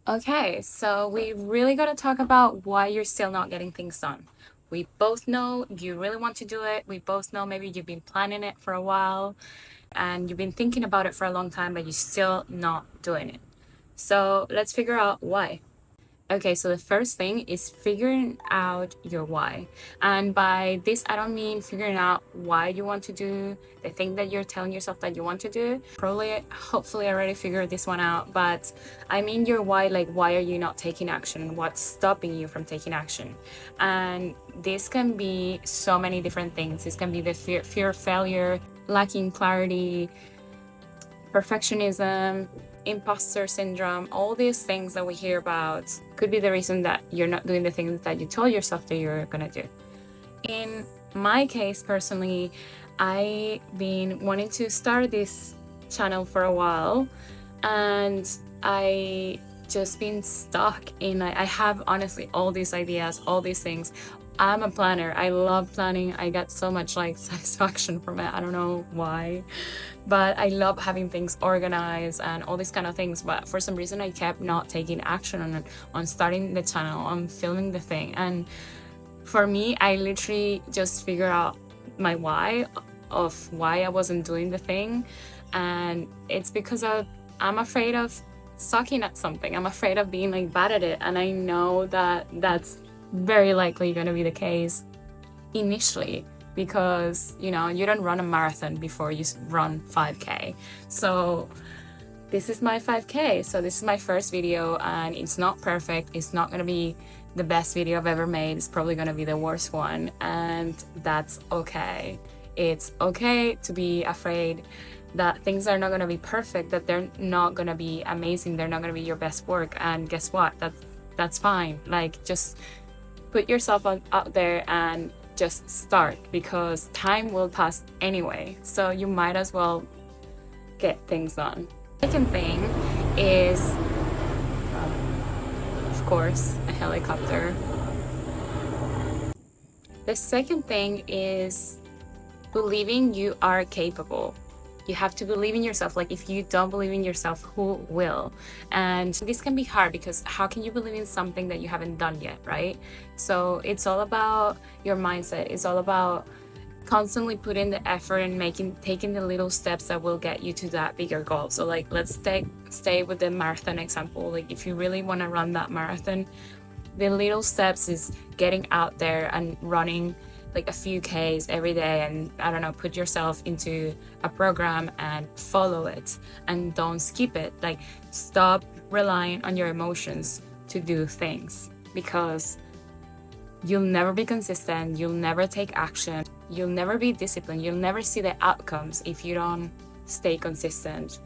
Okay, so we really got to talk about why you're still not getting things done. We both know you really want to do it. We both know maybe you've been planning it for a while and you've been thinking about it for a long time, but you're still not doing it. So let's figure out why. Okay, so the first thing is figuring out your why. And by this, I don't mean figuring out why you want to do the thing that you're telling yourself that you want to do. Probably, hopefully, I already figured this one out, but I mean your why, like, why are you not taking action? What's stopping you from taking action? And this can be so many different things. This can be the fear of failure, lacking clarity, perfectionism, imposter syndrome, all these things that we hear about could be the reason that you're not doing the things that you told yourself that you're gonna do. In my case, personally, I've been wanting to start this channel for a while and I just been stuck in I have honestly all these ideas, all these things. I'm a planner. I love planning. I get so much like satisfaction from it. I don't know why, but I love having things organized and all these kind of things. But for some reason, I kept not taking action on it, on starting the channel, on filming the thing. And for me, I literally just figure out my why of why I wasn't doing the thing, and it's because I'm afraid of sucking at something. I'm afraid of being like bad at it, and I know that that's very likely going to be the case initially because you don't run a marathon before you run 5K. So this is my 5K. So this is my first video and it's not perfect. It's not going to be the best video I've ever made. It's probably going to be the worst one, and that's okay. It's okay to be afraid that things are not going to be perfect, that they're not going to be amazing, they're not going to be your best work. And guess what? That's fine. Like, just put yourself out there and just start, because time will pass anyway. So you might as well get things done. Second thing is, of course, a helicopter. The second thing is believing you are capable. You have to believe in yourself. Like, if you don't believe in yourself, who will? And this can be hard because how can you believe in something that you haven't done yet, right? So it's all about your mindset. It's all about constantly putting the effort and taking the little steps that will get you to that bigger goal. So like, let's stay with the marathon example. Like, if you really want to run that marathon, the little steps is getting out there and running like a few Ks every day, and I don't know, put yourself into a program and follow it and don't skip it. Like, stop relying on your emotions to do things, because you'll never be consistent, you'll never take action, you'll never be disciplined, you'll never see the outcomes if you don't stay consistent.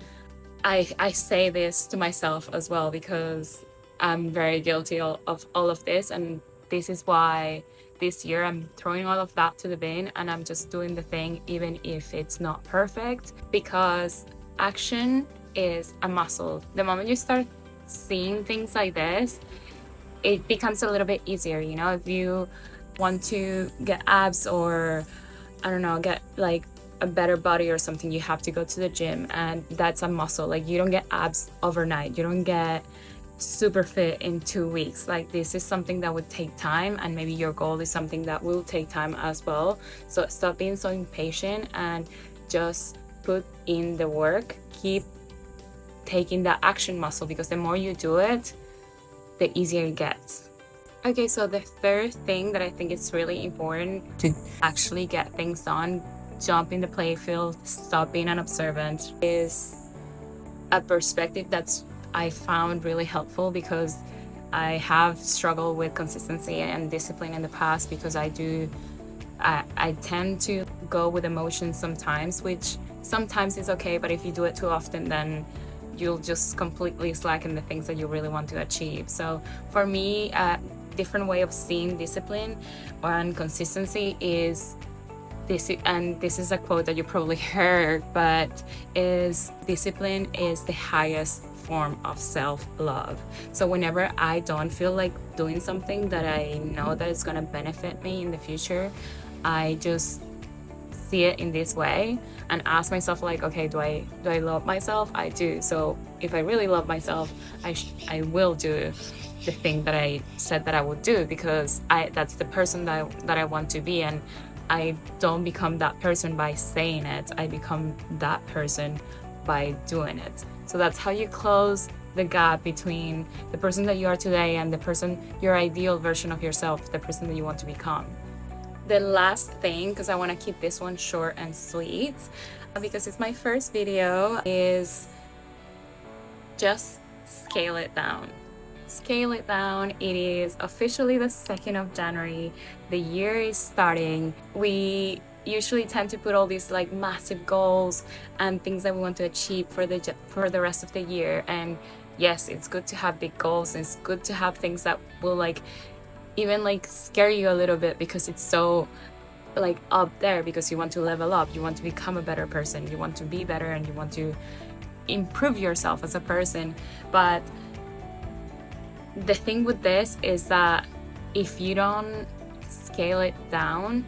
I say this to myself as well because I'm very guilty of all of this, and this is why this year I'm throwing all of that to the bin and I'm just doing the thing even if it's not perfect, because action is a muscle. The moment you start seeing things like this, it becomes a little bit easier. If you want to get abs, or I don't know, get like a better body or something, you have to go to the gym, and that's a muscle. Like, you don't get abs overnight, you don't get super fit in 2 weeks. Like, this is something that would take time, and maybe your goal is something that will take time as well. So stop being so impatient and just put in the work. Keep taking that action muscle, because the more you do it, the easier it gets. Okay, so the third thing that I think is really important to actually get things done, jump in the playfield, stop being an observant, is a perspective that's I found really helpful, because I have struggled with consistency and discipline in the past, because I tend to go with emotions sometimes, which sometimes is okay, but if you do it too often, then you'll just completely slacken the things that you really want to achieve. So for me, a different way of seeing discipline and consistency is this, and this is a quote that you probably heard, but is discipline is the highest form of self-love. So whenever I don't feel like doing something that I know that is going to benefit me in the future, I just see it in this way and ask myself like, okay, do I love myself? I do. So if I really love myself, I will do the thing that I said that I would do, because that's the person that I want to be. And I don't become that person by saying it. I become that person by doing it. So that's how you close the gap between the person that you are today and the person, your ideal version of yourself, the person that you want to become. The last thing, because I want to keep this one short and sweet, because it's my first video, is just scale it down. Scale it down. It is officially the 2nd of January. The year is starting. We usually tend to put all these like massive goals and things that we want to achieve for the rest of the year. And yes, it's good to have big goals, and it's good to have things that will like even like scare you a little bit, because it's so like up there, because you want to level up, you want to become a better person, you want to be better, and you want to improve yourself as a person. But the thing with this is that if you don't scale it down,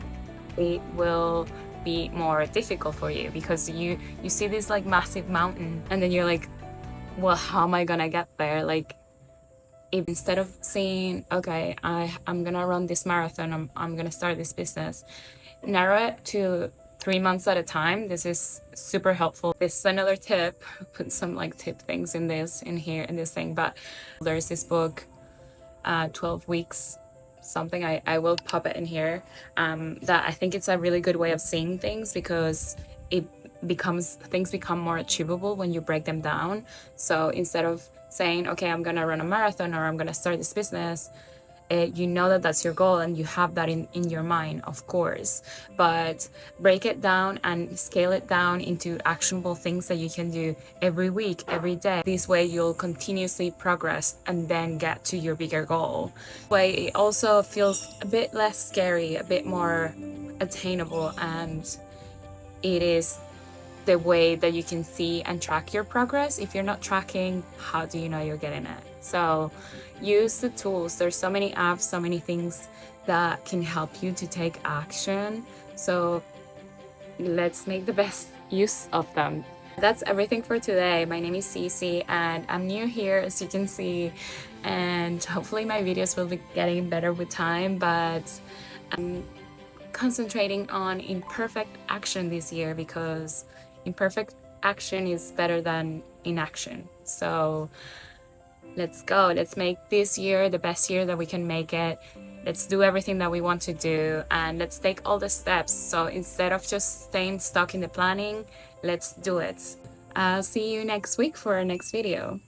it will be more difficult for you, because you see this like massive mountain, and then you're like, well, how am I gonna get there? Like, if instead of saying, okay, I'm gonna run this marathon, I'm gonna start this business, narrow it to 3 months at a time. This is super helpful. This is another tip. Put some like tip things in this thing, but there's this book, 12 weeks something, I will pop it in here, that I think it's a really good way of seeing things, because things become more achievable when you break them down. So instead of saying, okay, I'm gonna run a marathon, or I'm gonna start this business, you know that that's your goal, and you have that in your mind, of course, but break it down and scale it down into actionable things that you can do every week, every day. This way you'll continuously progress and then get to your bigger goal. This way it also feels a bit less scary, a bit more attainable, and it is the way that you can see and track your progress. If you're not tracking, how do you know you're getting it? So use the tools. There's so many apps, so many things that can help you to take action. So let's make the best use of them. That's everything for today. My name is Cece, and I'm new here, as you can see, and hopefully my videos will be getting better with time, but I'm concentrating on imperfect action this year, because imperfect action is better than inaction. So let's go. Let's make this year the best year that we can make it. Let's do everything that we want to do, and let's take all the steps. So instead of just staying stuck in the planning, let's do it. I'll see you next week for our next video.